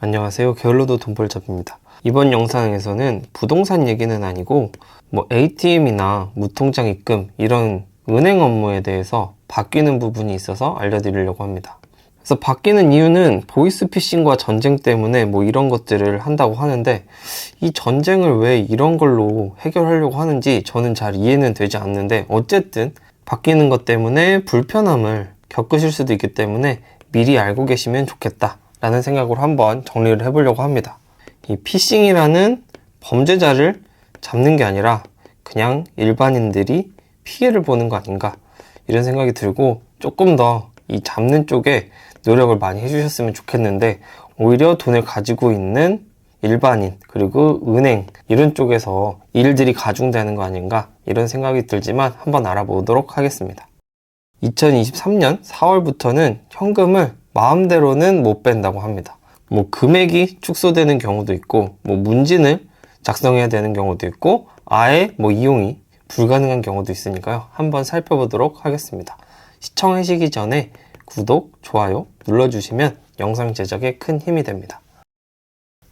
안녕하세요. 게을러도 돈벌잡입니다. 이번 영상에서는 부동산 얘기는 아니고 ATM이나 무통장 입금 이런 은행 업무에 대해서 바뀌는 부분이 있어서 알려드리려고 합니다. 그래서 바뀌는 이유는 보이스피싱과 전쟁 때문에 이런 것들을 한다고 하는데, 이 전쟁을 왜 이런 걸로 해결하려고 하는지 저는 잘 이해는 되지 않는데, 어쨌든 바뀌는 것 때문에 불편함을 겪으실 수도 있기 때문에 미리 알고 계시면 좋겠다 라는 생각으로 한번 정리를 해보려고 합니다. 이 피싱이라는 범죄자를 잡는 게 아니라 그냥 일반인들이 피해를 보는 거 아닌가, 이런 생각이 들고, 조금 더 이 잡는 쪽에 노력을 많이 해주셨으면 좋겠는데, 오히려 돈을 가지고 있는 일반인 그리고 은행 이런 쪽에서 일들이 가중되는 거 아닌가, 이런 생각이 들지만 한번 알아보도록 하겠습니다. 2023년 4월부터는 현금을 마음대로는 못 뺀다고 합니다. 금액이 축소되는 경우도 있고, 문진을 작성해야 되는 경우도 있고, 아예 이용이 불가능한 경우도 있으니까요. 한번 살펴보도록 하겠습니다. 시청하시기 전에 구독, 좋아요 눌러주시면 영상 제작에 큰 힘이 됩니다.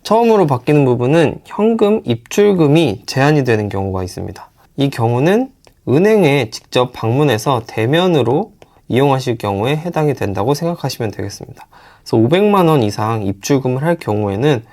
처음으로 바뀌는 부분은 현금 입출금이 제한이 되는 경우가 있습니다. 이 경우는 은행에 직접 방문해서 대면으로 이용하실 경우에 해당이 된다고 생각하시면 되겠습니다. 그래서 500만 원 이상 입출금을 할 경우에는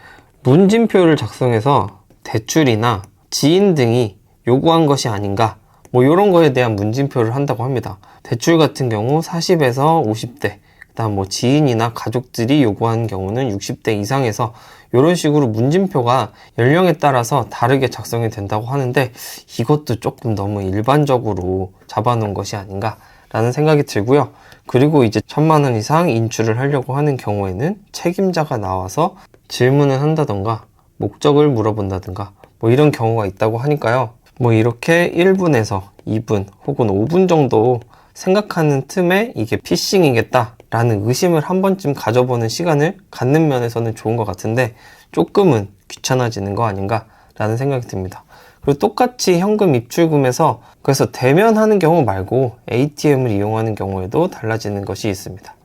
문진표를 작성해서 대출이나 지인 등이 요구한 것이 아닌가, 이런 거에 대한 문진표를 한다고 합니다. 대출 같은 경우 40에서 50대, 그다음 지인이나 가족들이 요구하는 경우는 60대 이상에서 이런 식으로 문진표가 연령에 따라서 다르게 작성이 된다고 하는데, 이것도 조금 너무 일반적으로 잡아놓은 것이 아닌가 라는 생각이 들고요. 그리고 이제 1000만 원 이상 인출을 하려고 하는 경우에는 책임자가 나와서 질문을 한다던가 목적을 물어본다던가 이런 경우가 있다고 하니까요. 이렇게 1분에서 2분 혹은 5분 정도 생각하는 틈에 이게 피싱이겠다 라는 의심을 한 번쯤 가져보는 시간을 갖는 면에서는 좋은 것 같은데, 조금은 귀찮아지는 거 아닌가 라는 생각이 듭니다. 그리고 똑같이 현금 입출금에서 그래서 대면하는 경우 말고 ATM을 이용하는 경우에도 달라지는 것이 있습니다.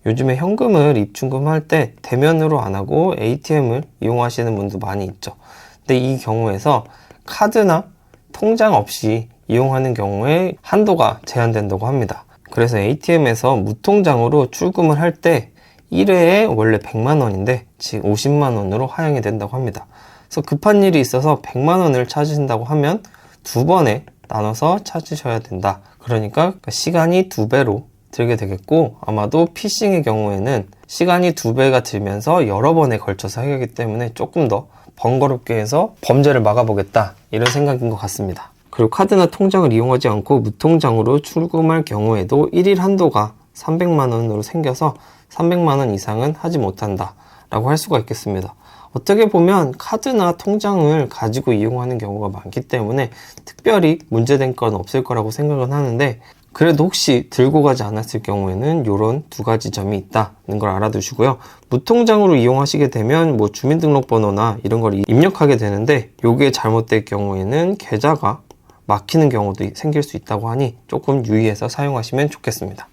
요즘에 현금을 입출금할 때 대면으로 안 하고 ATM을 이용하시는 분도 많이 있죠. 근데 이 경우에서 카드나 통장 없이 이용하는 경우에 한도가 제한된다고 합니다. 그래서 ATM에서 무통장으로 출금을 할 때 1회에 원래 100만 원인데 지금 50만 원으로 하향이 된다고 합니다. 그래서 급한 일이 있어서 100만 원을 찾으신다고 하면 2번에 나눠서 찾으셔야 된다. 그러니까 시간이 2배로 들게 되겠고, 아마도 피싱의 경우에는 시간이 2배가 들면서 여러 번에 걸쳐서 해야 하기 때문에 조금 더 번거롭게 해서 범죄를 막아보겠다, 이런 생각인 것 같습니다. 그리고 카드나 통장을 이용하지 않고 무통장으로 출금할 경우에도 1일 한도가 300만 원으로 생겨서 300만 원 이상은 하지 못한다 라고 할 수가 있겠습니다. 어떻게 보면 카드나 통장을 가지고 이용하는 경우가 많기 때문에 특별히 문제된 건 없을 거라고 생각은 하는데, 그래도 혹시 들고 가지 않았을 경우에는 이런 두 가지 점이 있다는 걸 알아두시고요. 무통장으로 이용하시게 되면 주민등록번호나 이런 걸 입력하게 되는데, 이게 잘못될 경우에는 계좌가 막히는 경우도 생길 수 있다고 하니 조금 유의해서 사용하시면 좋겠습니다.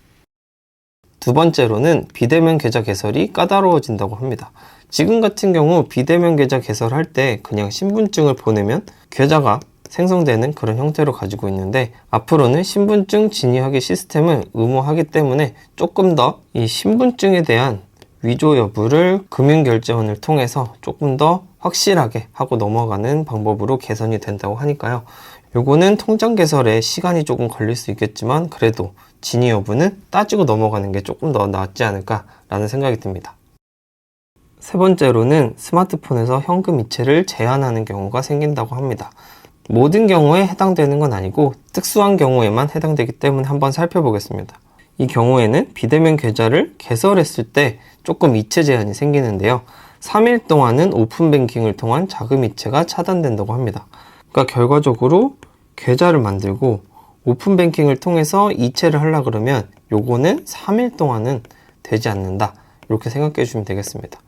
두 번째로는 비대면 계좌 개설이 까다로워진다고 합니다. 지금 같은 경우 비대면 계좌 개설할 때 그냥 신분증을 보내면 계좌가 생성되는 그런 형태로 가지고 있는데, 앞으로는 신분증 진위하기 시스템을 의무화하기 때문에 조금 더 이 신분증에 대한 위조 여부를 금융결제원을 통해서 조금 더 확실하게 하고 넘어가는 방법으로 개선이 된다고 하니까요. 요거는 통장 개설에 시간이 조금 걸릴 수 있겠지만, 그래도 진위 여부는 따지고 넘어가는 게 조금 더 낫지 않을까 라는 생각이 듭니다. 세 번째로는 스마트폰에서 현금 이체를 제한하는 경우가 생긴다고 합니다. 모든 경우에 해당되는 건 아니고 특수한 경우에만 해당되기 때문에 한번 살펴보겠습니다. 이 경우에는 비대면 계좌를 개설했을 때 조금 이체 제한이 생기는데요. 3일 동안은 오픈뱅킹을 통한 자금 이체가 차단된다고 합니다. 그러니까 결과적으로 계좌를 만들고 오픈뱅킹을 통해서 이체를 하려고 그러면 요거는 3일 동안은 되지 않는다, 이렇게 생각해 주시면 되겠습니다.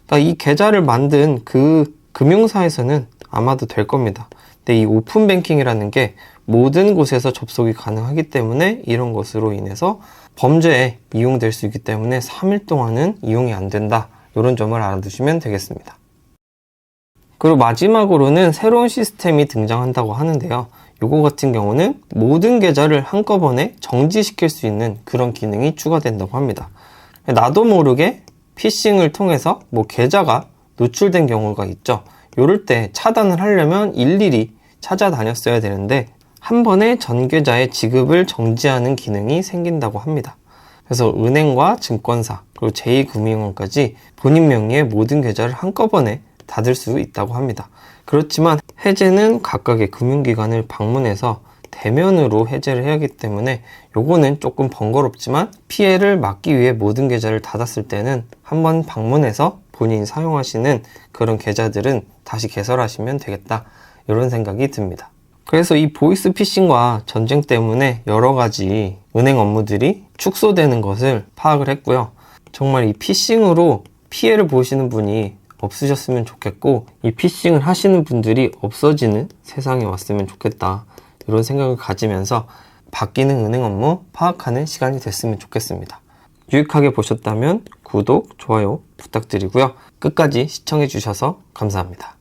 그러니까 이 계좌를 만든 그 금융사에서는 아마도 될 겁니다. 근데 이 오픈뱅킹이라는 게 모든 곳에서 접속이 가능하기 때문에 이런 것으로 인해서 범죄에 이용될 수 있기 때문에 3일 동안은 이용이 안 된다, 이런 점을 알아두시면 되겠습니다. 그리고 마지막으로는 새로운 시스템이 등장한다고 하는데요. 요거 같은 경우는 모든 계좌를 한꺼번에 정지시킬 수 있는 그런 기능이 추가된다고 합니다. 나도 모르게 피싱을 통해서 계좌가 노출된 경우가 있죠. 이럴 때 차단을 하려면 일일이 찾아다녔어야 되는데 한 번에 전 계좌의 지급을 정지하는 기능이 생긴다고 합니다. 그래서 은행과 증권사 그리고 제2금융원까지 본인 명의의 모든 계좌를 한꺼번에 닫을 수 있다고 합니다. 그렇지만 해제는 각각의 금융기관을 방문해서 대면으로 해제를 해야 하기 때문에 요거는 조금 번거롭지만 피해를 막기 위해 모든 계좌를 닫았을 때는 한번 방문해서 본인이 사용하시는 그런 계좌들은 다시 개설하시면 되겠다, 이런 생각이 듭니다. 그래서 이 보이스 피싱과 전쟁 때문에 여러 가지 은행 업무들이 축소되는 것을 파악을 했고요. 정말 이 피싱으로 피해를 보시는 분이 없으셨으면 좋겠고, 이 피싱을 하시는 분들이 없어지는 세상이 왔으면 좋겠다, 이런 생각을 가지면서 바뀌는 은행 업무 파악하는 시간이 됐으면 좋겠습니다. 유익하게 보셨다면 구독, 좋아요 부탁드리고요. 끝까지 시청해 주셔서 감사합니다.